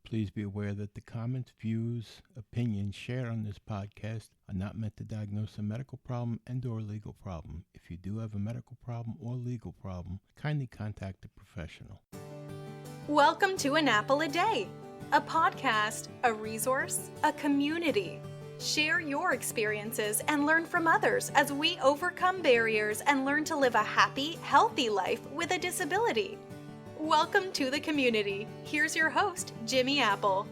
Please be aware that the comments, views, opinions shared on this podcast are not meant to diagnose a medical problem and/or legal problem. If you do have a medical problem or legal problem, kindly contact a professional. Welcome to An Apple a Day, a podcast, a resource, a community. Share your experiences and learn from others as we overcome barriers and learn to live a happy, healthy life with a disability. Welcome to the community. Here's your host, Jimmy Apple.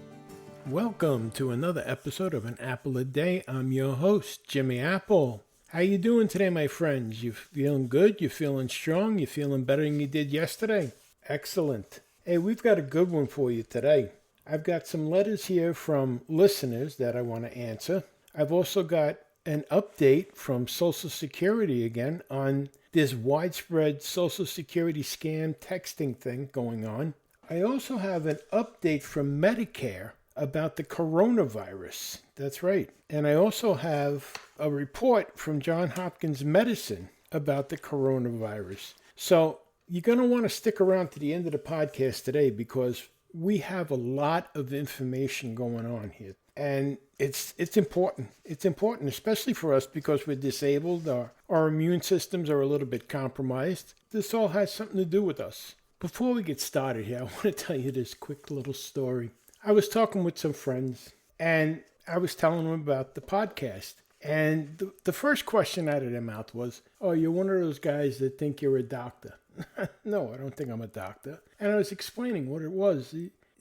Welcome to another episode of An Apple a Day. I'm your host, Jimmy Apple. How you doing today, my friends? You feeling good? You feeling strong? You feeling better than you did yesterday? Excellent. Hey, we've got a good one for you today. I've got some letters here from listeners that I want to answer. I've also got an update from Social Security again on this widespread Social Security scam texting thing going on. I also have an update from Medicare about the coronavirus. That's right. And I also have a report from Johns Hopkins Medicine about the coronavirus. So you're going to want to stick around to the end of the podcast today because we have a lot of information going on here. And it's important. It's important, especially for us because we're disabled. Our immune systems are a little bit compromised. This all has something to do with us. Before we get started here, I want to tell you this quick little story. I was talking with some friends, and I was telling them about the podcast. And the first question out of their mouth was, "Oh, you're one of those guys that think you're a doctor." No, I don't think I'm a doctor. And I was explaining what it was.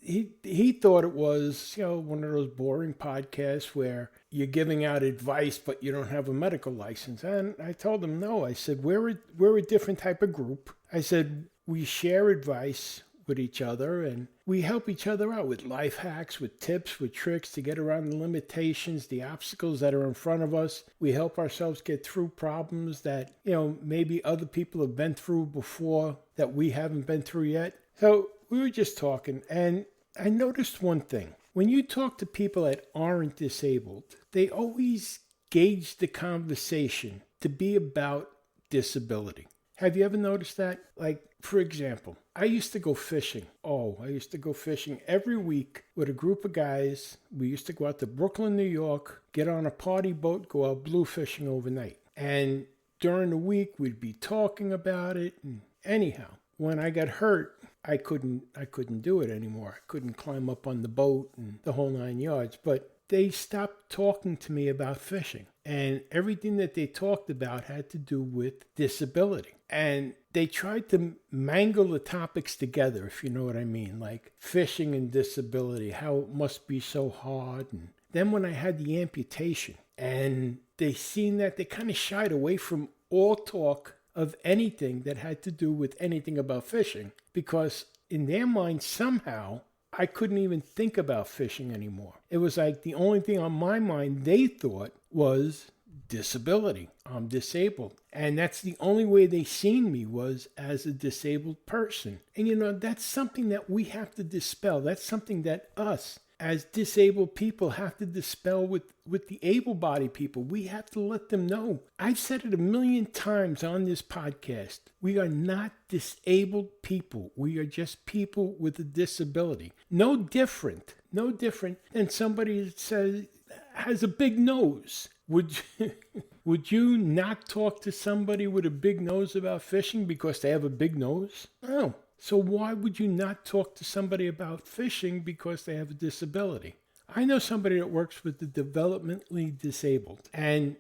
He thought it was, one of those boring podcasts where you're giving out advice, but you don't have a medical license. And I told him, no. I said, we're a different type of group. I said, we share advice with each other and we help each other out with life hacks, with tips, with tricks to get around the limitations, the obstacles that are in front of us. We help ourselves get through problems that, maybe other people have been through before that we haven't been through yet. So we were just talking, and I noticed one thing. When you talk to people that aren't disabled, they always gauge the conversation to be about disability. Have you ever noticed that? Like, for example, I used to go fishing. I used to go fishing every week with a group of guys. We used to go out to Brooklyn, New York, get on a party boat, go out blue fishing overnight. And during the week, we'd be talking about it. And anyhow, when I got hurt, I couldn't do it anymore. I couldn't climb up on the boat and the whole 9 yards. But they stopped talking to me about fishing. And everything that they talked about had to do with disability. And they tried to mangle the topics together, if you know what I mean, like fishing and disability, how it must be so hard. And then when I had the amputation and they seen that, they kind of shied away from all talk of anything that had to do with anything about fishing, because in their mind, somehow, I couldn't even think about fishing anymore. It was like the only thing on my mind they thought was disability. I'm disabled. And that's the only way they seen me was as a disabled person. And that's something that we have to dispel. That's something that us as disabled people have to dispel with the able-bodied people. We have to let them know. I've said it a million times on this podcast. We are not disabled people. We are just people with a disability. No different than somebody that says has a big nose. Would you not talk to somebody with a big nose about fishing because they have a big nose? No. So why would you not talk to somebody about fishing because they have a disability? I know somebody that works with the developmentally disabled. And,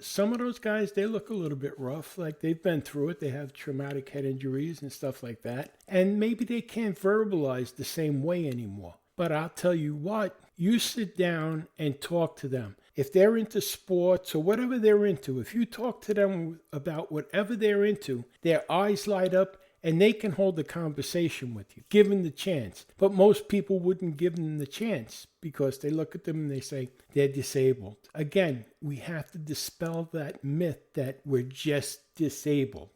some of those guys, they look a little bit rough. Like they've been through it. They have traumatic head injuries and stuff like that. And maybe they can't verbalize the same way anymore. But I'll tell you what, you sit down and talk to them. If they're into sports or whatever they're into, if you talk to them about whatever they're into, their eyes light up and they can hold a conversation with you. Give them the chance. But most people wouldn't give them the chance because they look at them and they say they're disabled. Again, we have to dispel that myth that we're just disabled.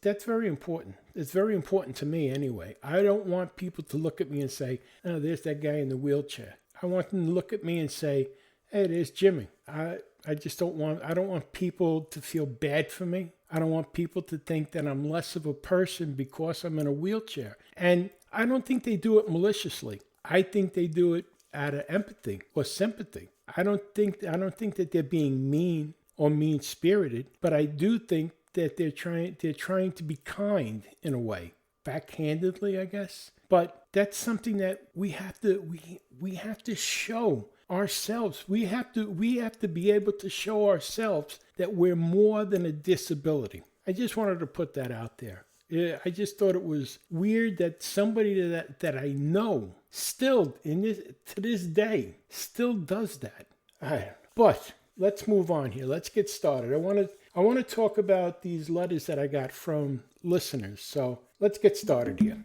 That's very important. It's very important to me anyway. I don't want people to look at me and say, "Oh, there's that guy in the wheelchair." I want them to look at me and say, "Hey, there's Jimmy." I don't want people to feel bad for me. I don't want people to think that I'm less of a person because I'm in a wheelchair. And I don't think they do it maliciously. I think they do it out of empathy or sympathy. I don't think that they're being mean or mean-spirited, but I do think that they're trying to be kind in a way, backhandedly, I guess. But that's something that we have to show ourselves. We have to be able to show ourselves that we're more than a disability. I just wanted to put that out there. Yeah, I just thought it was weird that somebody that I know still to this day still does that. But let's move on here. Let's get started. I want to talk about these letters that I got from listeners. So let's get started here.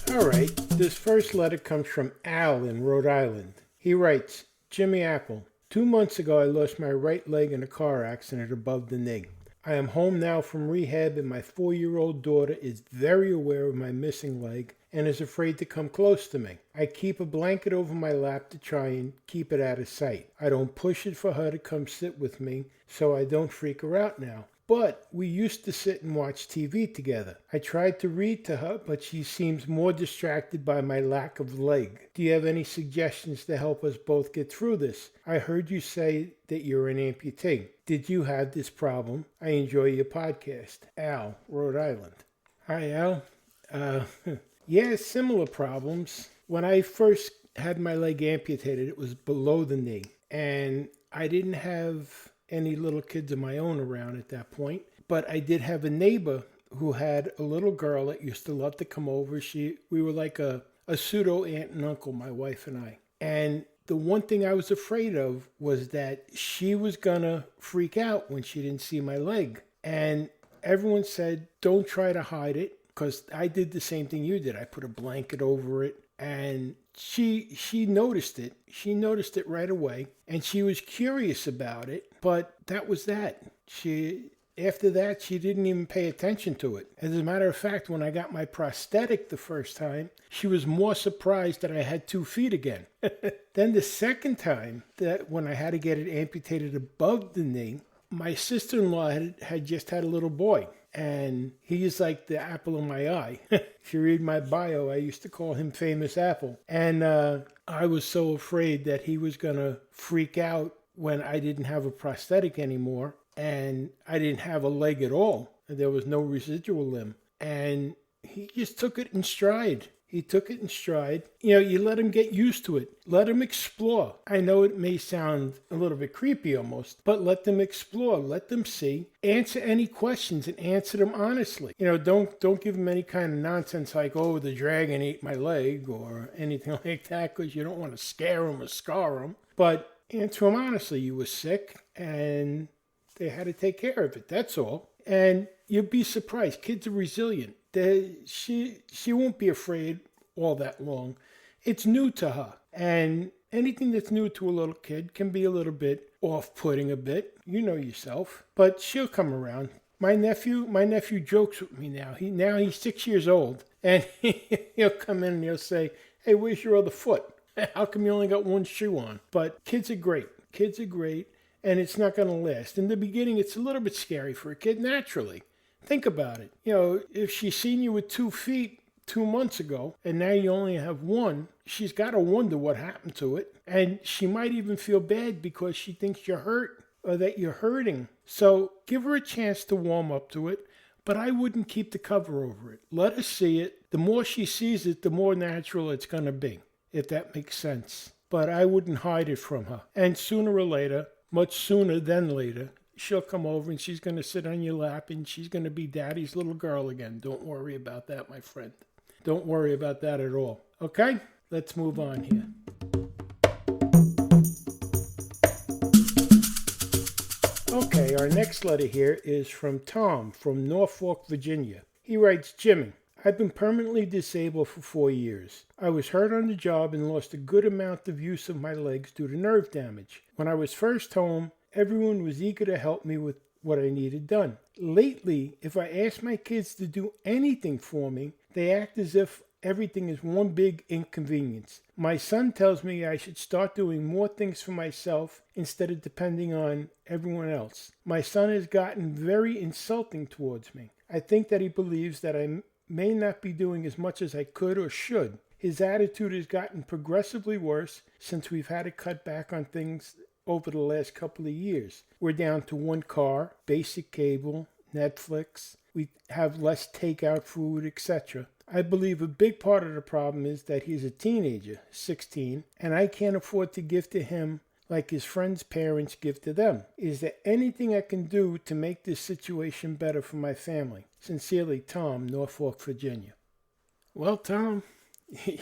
All right. This first letter comes from Al in Rhode Island. He writes, Jimmy Apple. 2 months ago, I lost my right leg in a car accident above the knee. I am home now from rehab, and my 4-year-old daughter is very aware of my missing leg and is afraid to come close to me. I keep a blanket over my lap to try and keep it out of sight. I don't push it for her to come sit with me, so I don't freak her out now. But we used to sit and watch TV together. I tried to read to her, but she seems more distracted by my lack of leg. Do you have any suggestions to help us both get through this? I heard you say that you're an amputee. Did you have this problem? I enjoy your podcast. Al, Rhode Island. Hi, Al. Yeah, similar problems. When I first had my leg amputated, it was below the knee. And I didn't have any little kids of my own around at that point. But I did have a neighbor who had a little girl that used to love to come over. We were like a pseudo aunt and uncle, my wife and I. And the one thing I was afraid of was that she was gonna freak out when she didn't see my leg. And everyone said, don't try to hide it, because I did the same thing you did. I put a blanket over it, and she noticed it. She noticed it right away, and she was curious about it, but that was that. After that, she didn't even pay attention to it. As a matter of fact, when I got my prosthetic the first time, she was more surprised that I had 2 feet again. Then the second time, that when I had to get it amputated above the knee, my sister-in-law had just had a little boy. And he is like the apple of my eye. If you read my bio, I used to call him Famous Apple. And I was so afraid that he was going to freak out when I didn't have a prosthetic anymore. And I didn't have a leg at all. There was no residual limb. And he just took it in stride. He took it in stride. You let him get used to it. Let him explore. I know it may sound a little bit creepy almost, but let them explore. Let them see. Answer any questions and answer them honestly. Don't give them any kind of nonsense like, oh, the dragon ate my leg or anything like that, because you don't want to scare them or scar them. But answer them honestly. You were sick and they had to take care of it. That's all. And you'll be surprised. Kids are resilient. She won't be afraid all that long. It's new to her. And anything that's new to a little kid can be a little bit off-putting a bit. You know yourself. But she'll come around. My nephew jokes with me now. He's 6 years old. And he'll come in and he'll say, hey, where's your other foot? How come you only got one shoe on? But kids are great. Kids are great. And it's not going to last. In the beginning, it's a little bit scary for a kid, naturally. Think about it. If she's seen you with 2 feet 2 months ago, and now you only have one, she's got to wonder what happened to it. And she might even feel bad because she thinks you're hurt or that you're hurting. So give her a chance to warm up to it, but I wouldn't keep the cover over it. Let her see it. The more she sees it, the more natural it's going to be, if that makes sense. But I wouldn't hide it from her. And sooner or later, much sooner than later, she'll come over and she's going to sit on your lap and she's going to be daddy's little girl again. Don't worry about that, my friend. Don't worry about that at all. Okay? Let's move on here. Okay, our next letter here is from Tom from Norfolk, Virginia. He writes, Jimmy, I've been permanently disabled for 4 years. I was hurt on the job and lost a good amount of use of my legs due to nerve damage. When I was first home, everyone was eager to help me with what I needed done. Lately, if I ask my kids to do anything for me, they act as if everything is one big inconvenience. My son tells me I should start doing more things for myself instead of depending on everyone else. My son has gotten very insulting towards me. I think that he believes that I may not be doing as much as I could or should. His attitude has gotten progressively worse since we've had to cut back on things over the last couple of years. We're down to one car, basic cable, Netflix. We have less takeout food, etc. I believe a big part of the problem is that he's a teenager, 16, and I can't afford to give to him like his friends' parents give to them. Is there anything I can do to make this situation better for my family? Sincerely, Tom, Norfolk, Virginia. Well, Tom,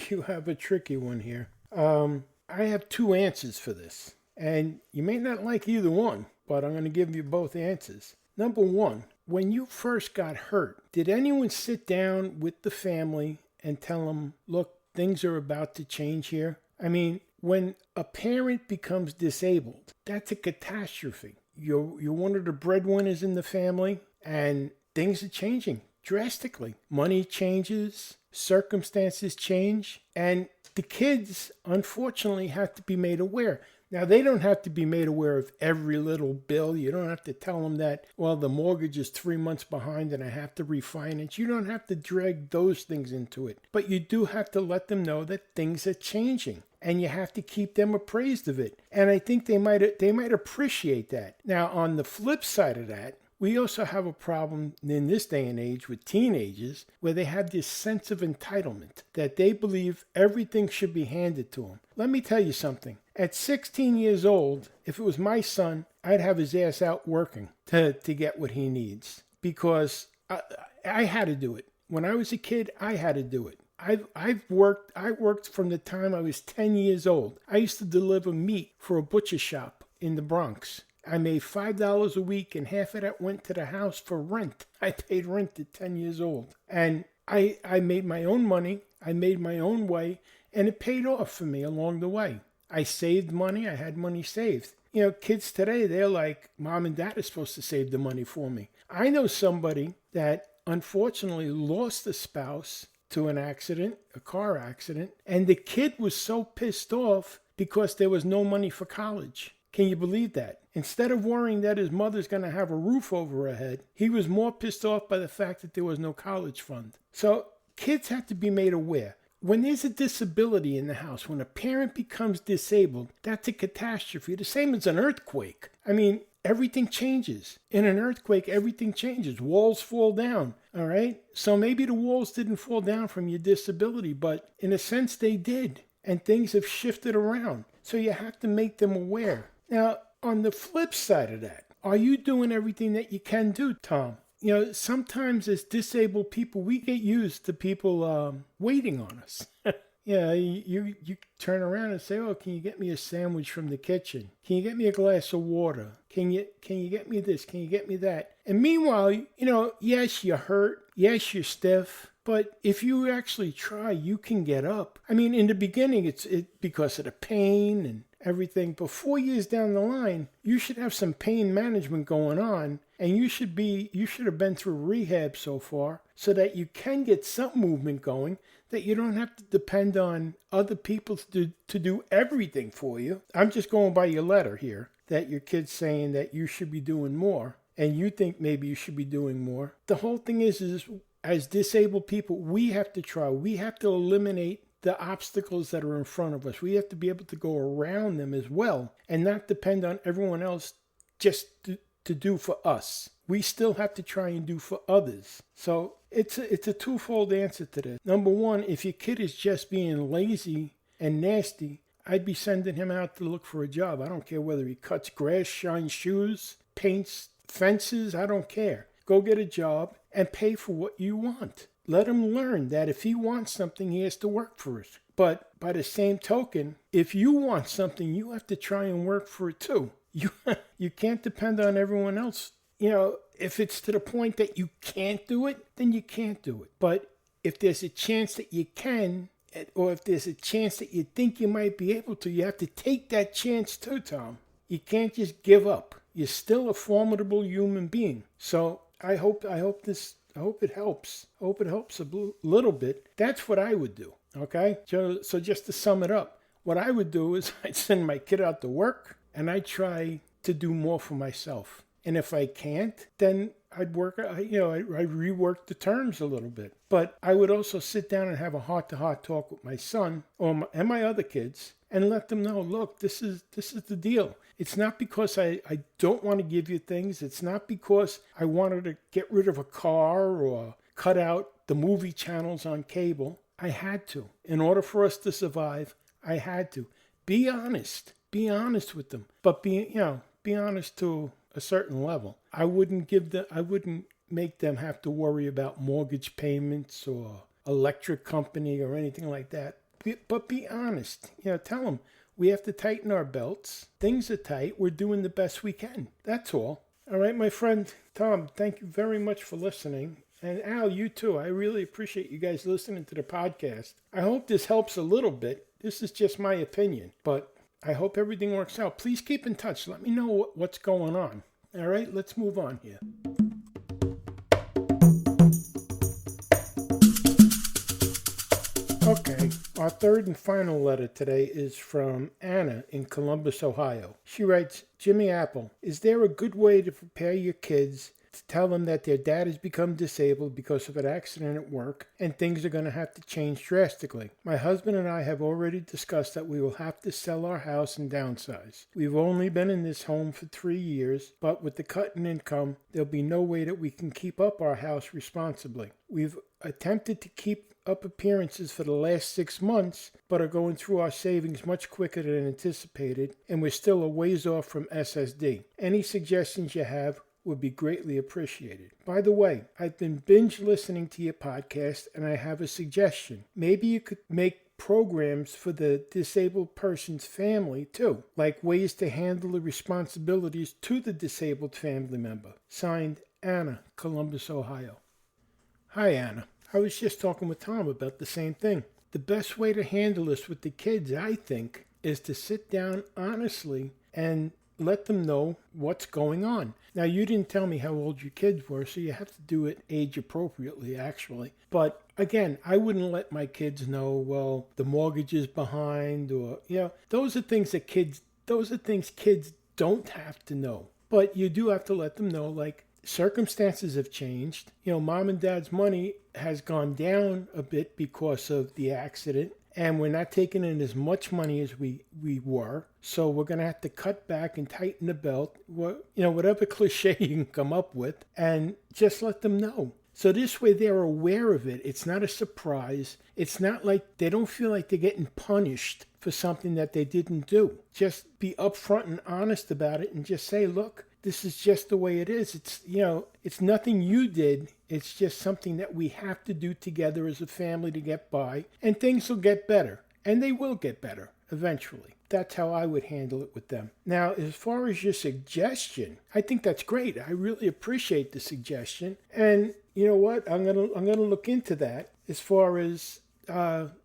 you have a tricky one here. I have two answers for this, and you may not like either one, but I'm going to give you both answers. Number one, when you first got hurt, did anyone sit down with the family and tell them, look, things are about to change here? I mean, when a parent becomes disabled, that's a catastrophe. You're one of the breadwinners in the family, and things are changing drastically. Money changes, circumstances change, and the kids, unfortunately, have to be made aware. Now, they don't have to be made aware of every little bill. You don't have to tell them that, well, the mortgage is 3 months behind and I have to refinance. You don't have to drag those things into it. But you do have to let them know that things are changing, and you have to keep them appraised of it. And I think they might appreciate that. Now, on the flip side of that, we also have a problem in this day and age with teenagers where they have this sense of entitlement that they believe everything should be handed to them. Let me tell you something. At 16 years old, if it was my son, I'd have his ass out working to get what he needs, because I had to do it. When I was a kid, I had to do it. I worked from the time I was 10 years old. I used to deliver meat for a butcher shop in the Bronx. I made $5 a week, and half of that went to the house for rent. I paid rent at 10 years old. And I made my own money. I made my own way, and it paid off for me along the way. I saved money. I had money saved. You know, kids today, they're like, Mom and Dad are supposed to save the money for me. I know somebody that unfortunately lost a spouse to an accident, a car accident, and the kid was so pissed off because there was no money for college. Can you believe that? Instead of worrying that his mother's going to have a roof over her head, he was more pissed off by the fact that there was no college fund. So kids have to be made aware. When there's a disability in the house, when a parent becomes disabled, that's a catastrophe. The same as an earthquake. I mean, everything changes. In an earthquake, everything changes. Walls fall down, all right? So maybe the walls didn't fall down from your disability, but in a sense they did. And things have shifted around. So you have to make them aware. Now, on the flip side of that, are you doing everything that you can do, Tom? You know, sometimes as disabled people, we get used to people waiting on us. Yeah, you turn around and say, oh, can you get me a sandwich from the kitchen? Can you get me a glass of water? Can you get me this? Can you get me that? And meanwhile, you know, yes, you're hurt. Yes, you're stiff. But if you actually try, you can get up. I mean, in the beginning, it's because of the pain and everything. But 4 years down the line, you should have some pain management going on. And you should have been through rehab so far so that you can get some movement going, that you don't have to depend on other people to do everything for you. I'm just going by your letter here, that your kid's saying that you should be doing more, and you think maybe you should be doing more. The whole thing is as disabled people, we have to try. We have to eliminate the obstacles that are in front of us. We have to be able to go around them as well and not depend on everyone else just to do for us. We still have to try and do for others. So it's a twofold answer to this. Number one, if your kid is just being lazy and nasty, I'd be sending him out to look for a job. I don't care whether he cuts grass, shines shoes, paints fences. I don't care. Go get a job and pay for what you want. Let him learn that if he wants something, he has to work for it. But by the same token, if you want something, you have to try and work for it too. You can't depend on everyone else. You know, if it's to the point that you can't do it, then you can't do it. But if there's a chance that you can, or if there's a chance that you think you might be able to, you have to take that chance too, Tom. You can't just give up. You're still a formidable human being. So I hope it helps. I hope it helps a little bit. That's what I would do. Okay? So just to sum it up, what I would do is I'd send my kid out to work and I'd try to do more for myself. And if I can't, then I'd rework the terms a little bit. But I would also sit down and have a heart-to-heart talk with my son and my other kids and let them know, look, this is the deal. It's not because I don't want to give you things. It's not because I wanted to get rid of a car or cut out the movie channels on cable. I had to. In order for us to survive, I had to. Be honest. Be honest with them. But be honest to a certain level. I wouldn't make them have to worry about mortgage payments or electric company or anything like that. But be honest. Tell them we have to tighten our belts. Things are tight. We're doing the best we can. That's all. All right, my friend Tom, thank you very much for listening. And Al, you too. I really appreciate you guys listening to the podcast. I hope this helps a little bit. This is just my opinion, but I hope everything works out. Please keep in touch. Let me know what's going on. All right, let's move on here. Okay, our third and final letter today is from Anna in Columbus, Ohio. She writes, Jimmy Apple, is there a good way to prepare your kids to tell them that their dad has become disabled because of an accident at work and things are going to have to change drastically? My husband and I have already discussed that we will have to sell our house and downsize. We've only been in this home for 3 years, but with the cut in income, there'll be no way that we can keep up our house responsibly. We've attempted to keep up appearances for the last 6 months, but are going through our savings much quicker than anticipated, and we're still a ways off from SSD. Any suggestions you have would be greatly appreciated. By the way, I've been binge listening to your podcast, and I have a suggestion. Maybe you could make programs for the disabled person's family too, like ways to handle the responsibilities to the disabled family member. Signed, Anna, Columbus, Ohio. Hi, Anna. I was just talking with Tom about the same thing. The best way to handle this with the kids, I think, is to sit down honestly and let them know what's going on. Now, you didn't tell me how old your kids were, so you have to do it age appropriately, actually. But again, I wouldn't let my kids know, well, the mortgage is behind, or, those are things kids don't have to know. But you do have to let them know, like, circumstances have changed. Mom and dad's money has gone down a bit because of the accident, and we're not taking in as much money as we were. So we're going to have to cut back and tighten the belt, whatever cliche you can come up with, and just let them know. So this way they're aware of it. It's not a surprise. It's not like they don't feel like they're getting punished for something that they didn't do. Just be upfront and honest about it and just say, look, this is just the way it is. It's nothing you did. It's just something that we have to do together as a family to get by. And things will get better. And they will get better eventually. That's how I would handle it with them. Now, as far as your suggestion, I think that's great. I really appreciate the suggestion. And you know what? I'm gonna look into that as far as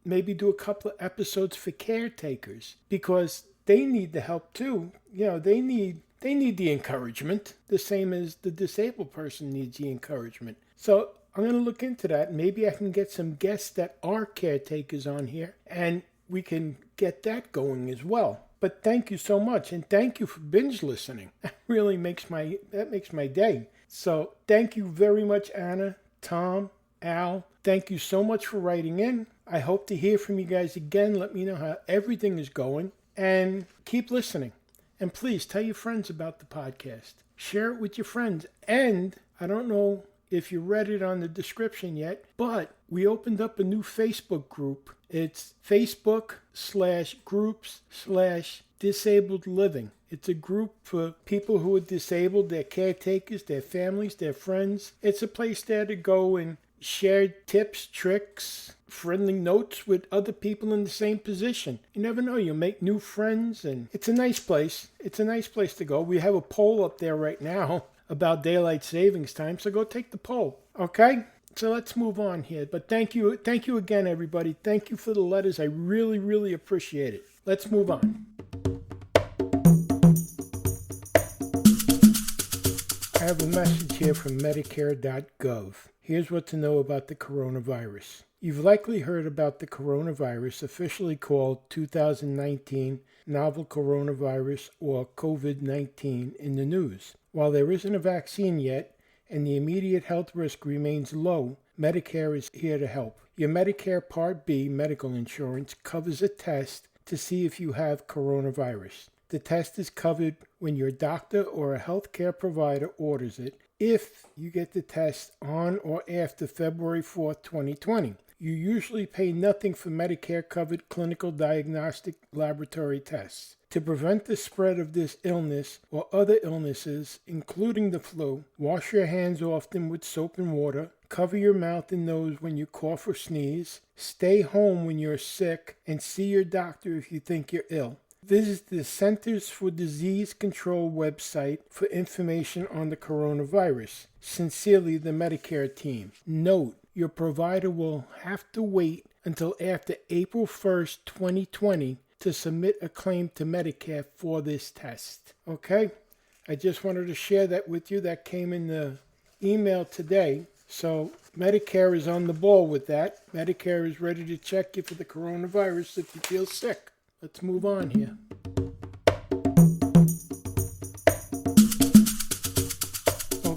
maybe do a couple of episodes for caretakers, because they need the help too. They need the encouragement, the same as the disabled person needs the encouragement. So I'm going to look into that. Maybe I can get some guests that are caretakers on here, and we can get that going as well. But thank you so much, and thank you for binge listening. That really makes my day. So thank you very much, Anna, Tom, Al. Thank you so much for writing in. I hope to hear from you guys again. Let me know how everything is going, and keep listening. And please tell your friends about the podcast. Share it with your friends. And I don't know if you read it on the description yet, but we opened up a new Facebook group. It's Facebook/groups/disabled living. It's a group for people who are disabled, their caretakers, their families, their friends. It's a place there to go and share tips, tricks, friendly notes with other people in the same position. You never know, you'll make new friends, and it's a nice place. It's a nice place to go. We have a poll up there right now about daylight savings time, so go take the poll. Okay? So let's move on here. But thank you again, everybody. Thank you for the letters. I really, really appreciate it. Let's move on. I have a message here from Medicare.gov. Here's what to know about the coronavirus. You've likely heard about the coronavirus, officially called 2019 novel coronavirus or COVID-19, in the news. While there isn't a vaccine yet and the immediate health risk remains low, Medicare is here to help. Your Medicare Part B medical insurance covers a test to see if you have coronavirus. The test is covered when your doctor or a healthcare provider orders it if you get the test on or after February 4th, 2020. You usually pay nothing for Medicare-covered clinical diagnostic laboratory tests. To prevent the spread of this illness or other illnesses, including the flu, wash your hands often with soap and water, cover your mouth and nose when you cough or sneeze, stay home when you're sick, and see your doctor if you think you're ill. Visit the Centers for Disease Control website for information on the coronavirus. Sincerely, the Medicare team. Note, your provider will have to wait until after April 1st, 2020 to submit a claim to Medicare for this test. Okay? I just wanted to share that with you. That came in the email today. So Medicare is on the ball with that. Medicare is ready to check you for the coronavirus if you feel sick. Let's move on here.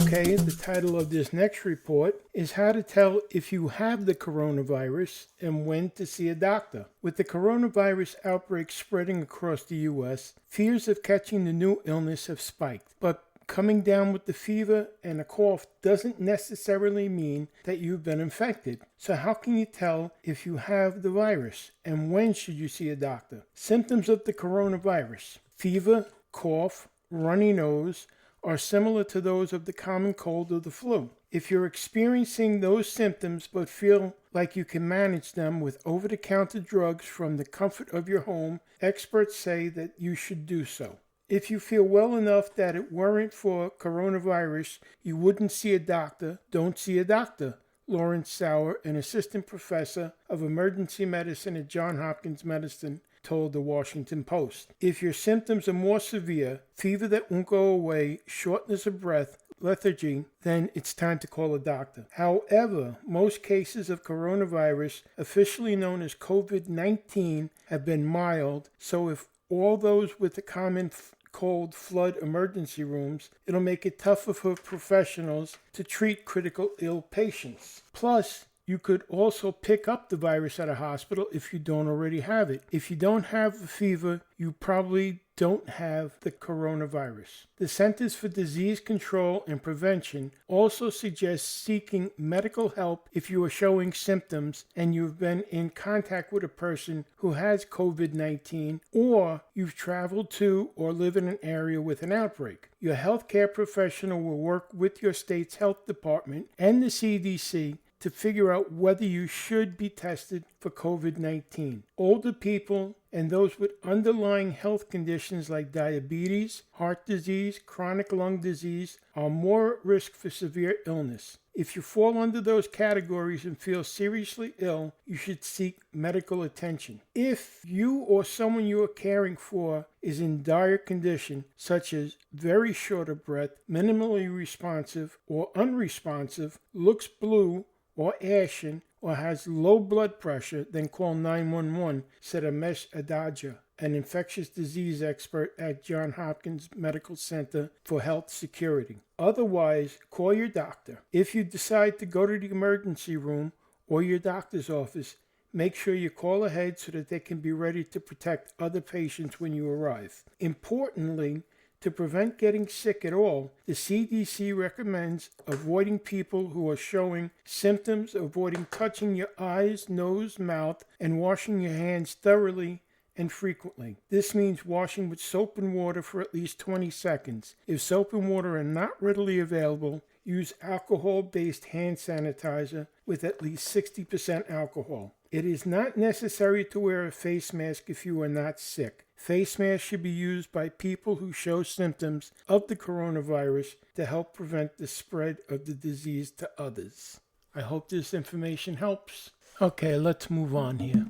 Okay, the title of this next report is How to Tell If You Have the Coronavirus and When to See a Doctor. With the coronavirus outbreak spreading across the U.S., fears of catching the new illness have spiked. But coming down with the fever and a cough doesn't necessarily mean that you've been infected. So how can you tell if you have the virus, and when should you see a doctor? Symptoms of the coronavirus: fever, cough, runny nose, are similar to those of the common cold or the flu. If you're experiencing those symptoms but feel like you can manage them with over-the-counter drugs from the comfort of your home, experts say that you should do so. If you feel well enough that it weren't for coronavirus, you wouldn't see a doctor, don't see a doctor. Lawrence Sauer, an assistant professor of emergency medicine at Johns Hopkins Medicine, told the Washington Post. If your symptoms are more severe, fever that won't go away, shortness of breath, lethargy, then it's time to call a doctor. However, most cases of coronavirus, officially known as COVID-19, have been mild, so if all those with the common cold flood emergency rooms, it'll make it tougher for professionals to treat critical ill patients. Plus, you could also pick up the virus at a hospital if you don't already have it. If you don't have a fever, you probably don't have the coronavirus. The Centers for Disease Control and Prevention also suggests seeking medical help if you are showing symptoms and you've been in contact with a person who has COVID-19 or you've traveled to or live in an area with an outbreak. Your healthcare professional will work with your state's health department and the CDC to figure out whether you should be tested for COVID-19. Older people and those with underlying health conditions like diabetes, heart disease, chronic lung disease are more at risk for severe illness. If you fall under those categories and feel seriously ill, you should seek medical attention. If you or someone you are caring for is in dire condition, such as very short of breath, minimally responsive or unresponsive, looks blue or ashen, or has low blood pressure, then call 911, said Amesh Adadja, an infectious disease expert at Johns Hopkins Medical Center for Health Security. Otherwise, call your doctor. If you decide to go to the emergency room or your doctor's office, make sure you call ahead so that they can be ready to protect other patients when you arrive. Importantly, to prevent getting sick at all, the CDC recommends avoiding people who are showing symptoms, avoiding touching your eyes, nose, mouth, and washing your hands thoroughly and frequently. This means washing with soap and water for at least 20 seconds. If soap and water are not readily available, use alcohol-based hand sanitizer with at least 60% alcohol. It is not necessary to wear a face mask if you are not sick. Face masks should be used by people who show symptoms of the coronavirus to help prevent the spread of the disease to others. I hope this information helps. Okay, let's move on here.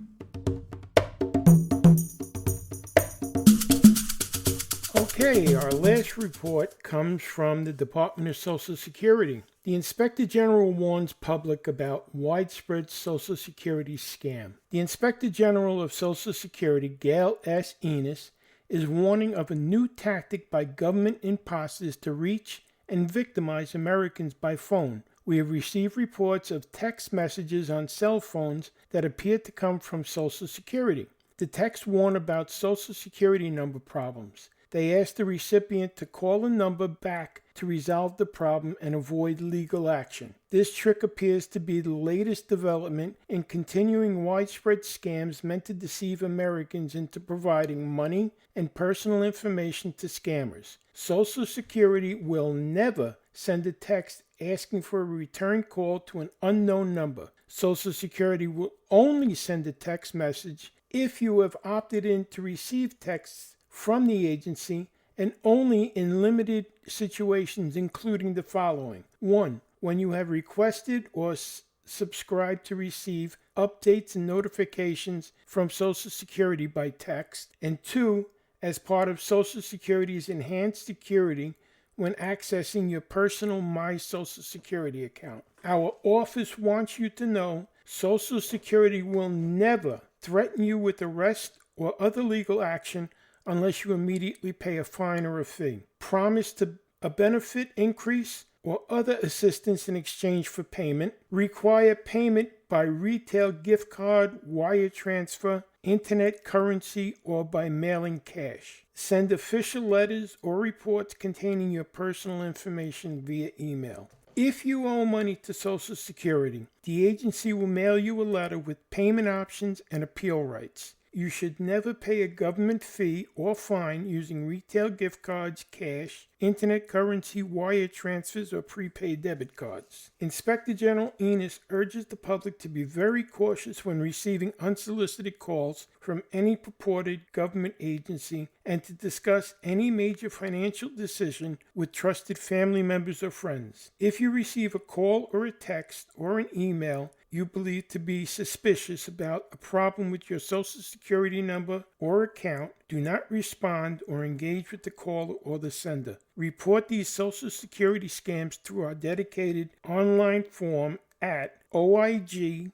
Okay, our last report comes from the Department of Social Security. The Inspector General warns public about widespread Social Security scam. The Inspector General of Social Security, Gail S. Enos, is warning of a new tactic by government imposters to reach and victimize Americans by phone. We have received reports of text messages on cell phones that appear to come from Social Security. The texts warn about Social Security number problems. They ask the recipient to call a number back to resolve the problem and avoid legal action. This trick appears to be the latest development in continuing widespread scams meant to deceive Americans into providing money and personal information to scammers. Social Security will never send a text asking for a return call to an unknown number. Social Security will only send a text message if you have opted in to receive texts from the agency, and only in limited situations, including the following. 1. When you have requested or subscribed to receive updates and notifications from Social Security by text. And 2. As part of Social Security's enhanced security when accessing your personal My Social Security account. Our office wants you to know Social Security will never threaten you with arrest or other legal action unless you immediately pay a fine or a fee. Promise to a benefit increase or other assistance in exchange for payment. Require payment by retail gift card, wire transfer, internet currency, or by mailing cash. Send official letters or reports containing your personal information via email. If you owe money to Social Security, the agency will mail you a letter with payment options and appeal rights. You should never pay a government fee or fine using retail gift cards, cash, internet currency, wire transfers, or prepaid debit cards. Inspector General Enos urges the public to be very cautious when receiving unsolicited calls from any purported government agency and to discuss any major financial decision with trusted family members or friends. If you receive a call or a text or an email you believe to be suspicious about a problem with your Social Security number or account, do not respond or engage with the caller or the sender. Report these Social Security scams through our dedicated online form at oig.ssa.gov.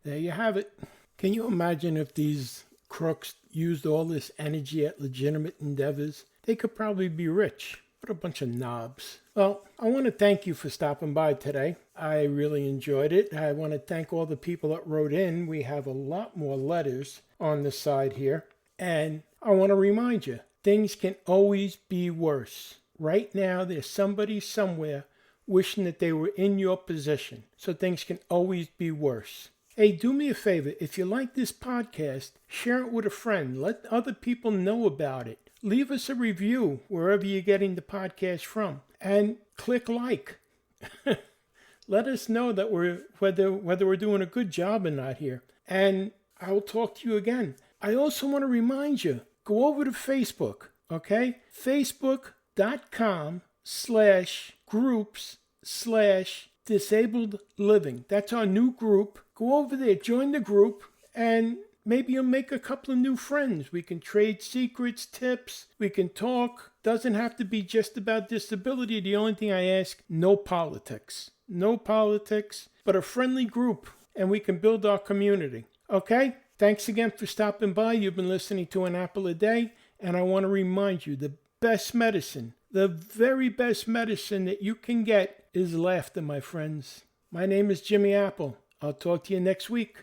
There you have it. Can you imagine if these crooks used all this energy at legitimate endeavors? They could probably be rich. What a bunch of knobs. Well, I want to thank you for stopping by today. I really enjoyed it. I want to thank all the people that wrote in. We have a lot more letters on the side here. And I want to remind you, things can always be worse. Right now, there's somebody somewhere wishing that they were in your position. So things can always be worse. Hey, do me a favor. If you like this podcast, share it with a friend. Let other people know about it. Leave us a review wherever you're getting the podcast from. And click like. Let us know that whether we're doing a good job or not here. And I will talk to you again. I also want to remind you, go over to Facebook, okay? Facebook.com/groups/disabled living. That's our new group. Go over there, join the group, and maybe you'll make a couple of new friends. We can trade secrets, tips. We can talk. Doesn't have to be just about disability. The only thing I ask, no politics. No politics, but a friendly group, and we can build our community. Okay? Thanks again for stopping by. You've been listening to An Apple a Day, and I want to remind you, the best medicine, the very best medicine that you can get is laughter, my friends. My name is Jimmy Apple. I'll talk to you next week.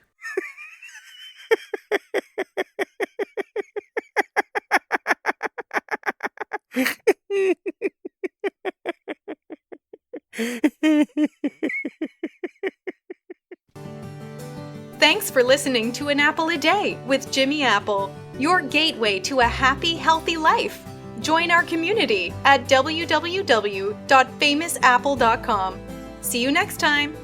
Thanks for listening to An Apple a Day with Jimmy Apple, your gateway to a happy, healthy life. Join our community at www.famousapple.com. See you next time.